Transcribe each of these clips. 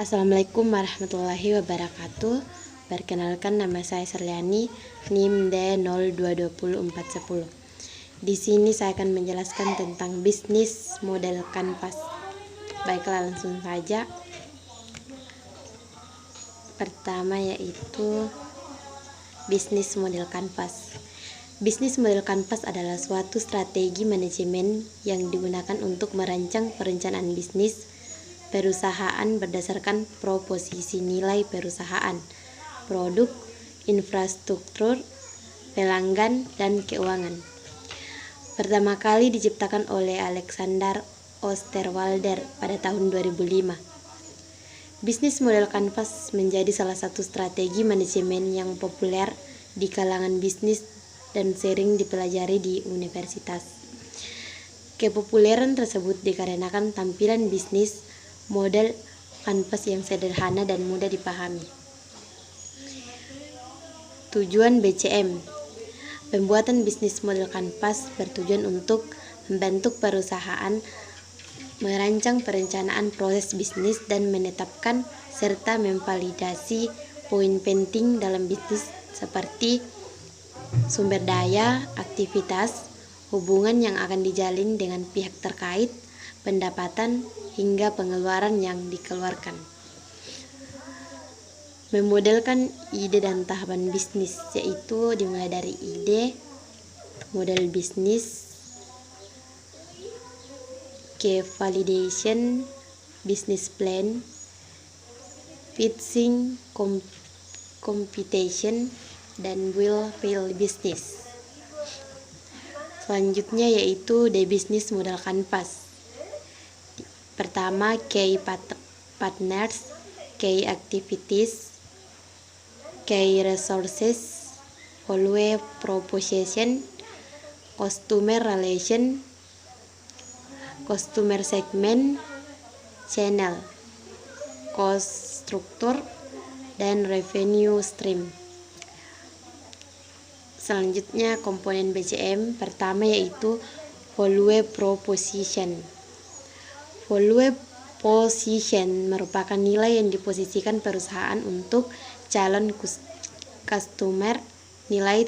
Assalamualaikum warahmatullahi wabarakatuh. Perkenalkan, nama saya Serliani, NIM D02204010. Di sini saya akan menjelaskan tentang bisnis model kanvas. Baiklah, langsung saja. Pertama yaitu bisnis model kanvas. Bisnis model kanvas adalah suatu strategi manajemen yang digunakan untuk merancang perencanaan bisnis perusahaan berdasarkan proposisi nilai perusahaan, produk, infrastruktur, pelanggan, dan keuangan. Pertama kali diciptakan oleh Alexander Osterwalder pada tahun 2005. Bisnis model kanvas menjadi salah satu strategi manajemen yang populer di kalangan bisnis dan sering dipelajari di universitas. Kepopuleran tersebut dikarenakan tampilan bisnis model kanvas yang sederhana dan mudah dipahami. Tujuan BCM. Pembuatan bisnis model kanvas bertujuan untuk membantu perusahaan merancang perencanaan proses bisnis dan menetapkan serta memvalidasi poin penting dalam bisnis seperti sumber daya, aktivitas, hubungan yang akan dijalin dengan pihak terkait, pendapatan, hingga pengeluaran yang dikeluarkan. Memodelkan ide dan tahapan bisnis, yaitu dimulai dari ide, model bisnis, ke validation, business plan, pitching, computation, dan will fail business. Selanjutnya yaitu the business model kanvas. Pertama, key partners, key activities, key resources, value proposition, customer relation, customer segment, channel, cost structure, dan revenue stream. Selanjutnya komponen BCM. Pertama yaitu value proposition. Value position merupakan nilai yang diposisikan perusahaan untuk calon customer. Nilai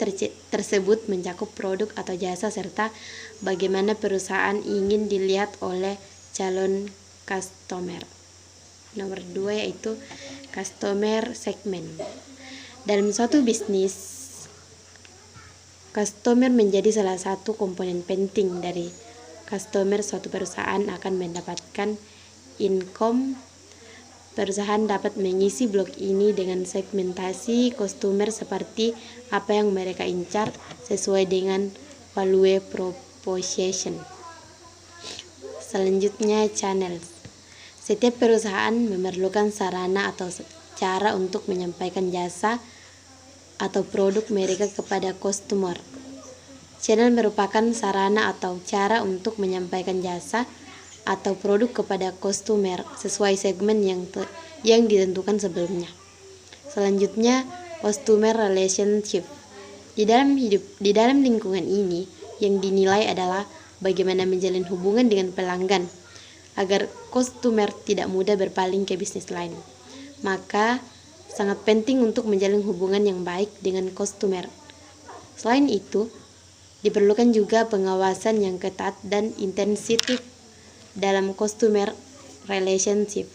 tersebut mencakup produk atau jasa serta bagaimana perusahaan ingin dilihat oleh calon customer. Nomor 2 yaitu customer segment. Dalam suatu bisnis, customer menjadi salah satu komponen penting. Dari customer, suatu perusahaan akan mendapatkan income. Perusahaan dapat mengisi blok ini dengan segmentasi customer seperti apa yang mereka incar sesuai dengan value proposition. Selanjutnya channels. Setiap perusahaan memerlukan sarana atau cara untuk menyampaikan jasa atau produk mereka kepada customer. Channel merupakan sarana atau cara untuk menyampaikan jasa atau produk kepada customer sesuai segmen yang ditentukan sebelumnya. Selanjutnya, customer relationship. Di dalam lingkungan ini, yang dinilai adalah bagaimana menjalin hubungan dengan pelanggan agar customer tidak mudah berpaling ke bisnis lain. Maka sangat penting untuk menjalin hubungan yang baik dengan customer. Selain itu, diperlukan juga pengawasan yang ketat dan intensif dalam customer relationship.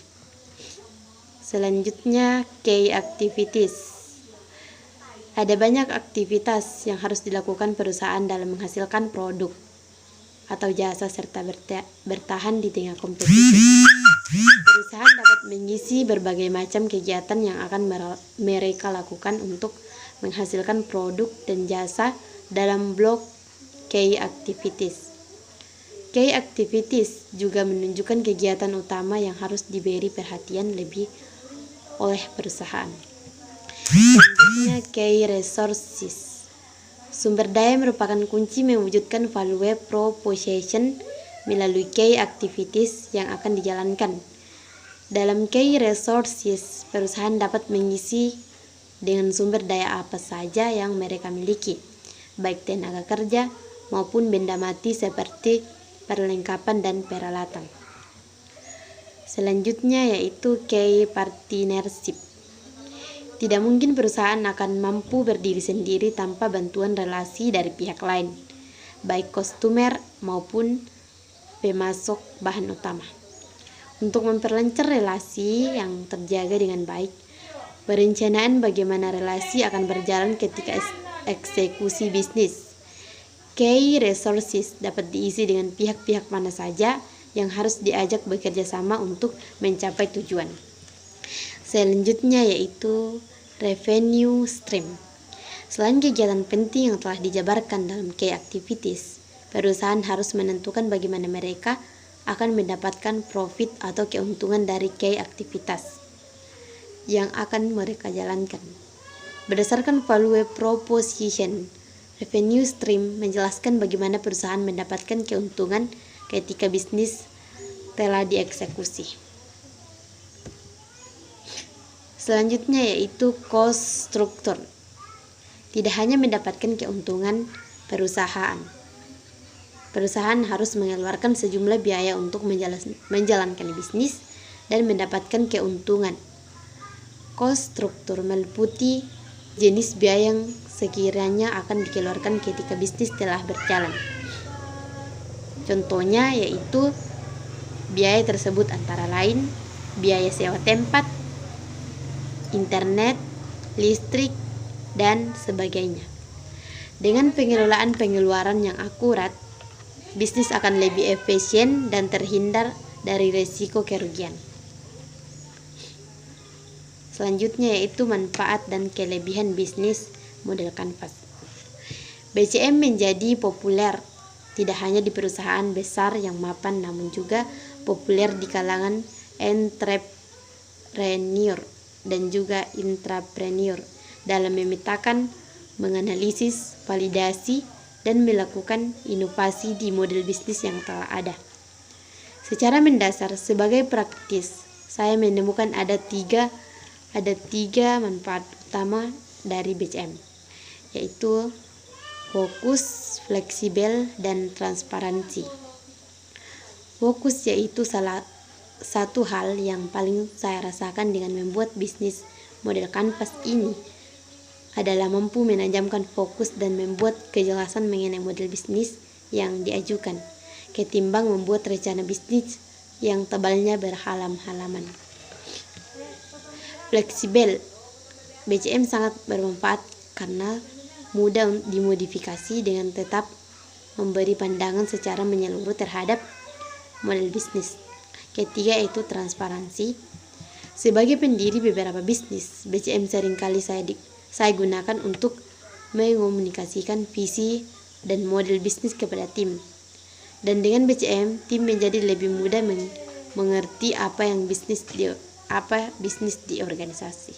Selanjutnya, key activities. Ada banyak aktivitas yang harus dilakukan perusahaan dalam menghasilkan produk atau jasa serta bertahan di tengah kompetisi. Perusahaan dapat mengisi berbagai macam kegiatan yang akan mereka lakukan untuk menghasilkan produk dan jasa dalam blok key activities. Key activities juga menunjukkan kegiatan utama yang harus diberi perhatian lebih oleh perusahaan. Selanjutnya, key resources. Sumber daya merupakan kunci mewujudkan value proposition melalui key activities yang akan dijalankan. Dalam key resources, perusahaan dapat mengisi dengan sumber daya apa saja yang mereka miliki, baik tenaga kerja maupun benda mati seperti perlengkapan dan peralatan. Selanjutnya yaitu key partnership. Tidak mungkin perusahaan akan mampu berdiri sendiri tanpa bantuan relasi dari pihak lain, baik customer maupun pemasok bahan utama. Untuk memperlancar relasi yang terjaga dengan baik, perencanaan bagaimana relasi akan berjalan ketika eksekusi bisnis. Key resources dapat diisi dengan pihak-pihak mana saja yang harus diajak bekerja sama untuk mencapai tujuan. Selanjutnya yaitu revenue stream. Selain kegiatan penting yang telah dijabarkan dalam key activities, perusahaan harus menentukan bagaimana mereka akan mendapatkan profit atau keuntungan dari key aktivitas yang akan mereka jalankan. Berdasarkan value proposition, revenue stream menjelaskan bagaimana perusahaan mendapatkan keuntungan ketika bisnis telah dieksekusi. Selanjutnya yaitu cost structure. Tidak hanya mendapatkan keuntungan perusahaan harus mengeluarkan sejumlah biaya untuk menjalankan bisnis dan mendapatkan keuntungan. Cost structure meliputi jenis biaya yang sekiranya akan dikeluarkan ketika bisnis telah berjalan. Contohnya yaitu biaya tersebut antara lain biaya sewa tempat, internet, listrik, dan sebagainya. Dengan pengelolaan pengeluaran yang akurat, bisnis akan lebih efisien dan terhindar dari risiko kerugian. Selanjutnya yaitu manfaat dan kelebihan bisnis model kanvas. BCM menjadi populer tidak hanya di perusahaan besar yang mapan, namun juga populer di kalangan entrepreneur dan juga intrapreneur dalam memetakan, menganalisis, validasi, dan melakukan inovasi di model bisnis yang telah ada. Secara mendasar, sebagai praktis, saya menemukan ada tiga manfaat utama dari BCM, yaitu fokus, fleksibel, dan transparansi. Fokus yaitu salah satu hal yang paling saya rasakan dengan membuat bisnis model kanvas ini adalah mampu menajamkan fokus dan membuat kejelasan mengenai model bisnis yang diajukan, ketimbang membuat rencana bisnis yang tebalnya berhalam-halaman. Fleksibel. BCM sangat bermanfaat karena mudah dimodifikasi dengan tetap memberi pandangan secara menyeluruh terhadap model bisnis. Ketiga yaitu transparansi. Sebagai pendiri beberapa bisnis, BCM seringkali saya gunakan untuk mengomunikasikan visi dan model bisnis kepada tim. Dan dengan BCM, tim menjadi lebih mudah mengerti apa bisnis di organisasi.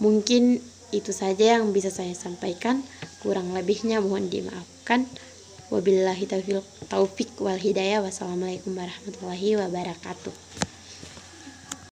Mungkin itu saja yang bisa saya sampaikan. Kurang lebihnya mohon dimaafkan. Wabillahi taufiq wal hidayah. Wassalamualaikum warahmatullahi wabarakatuh.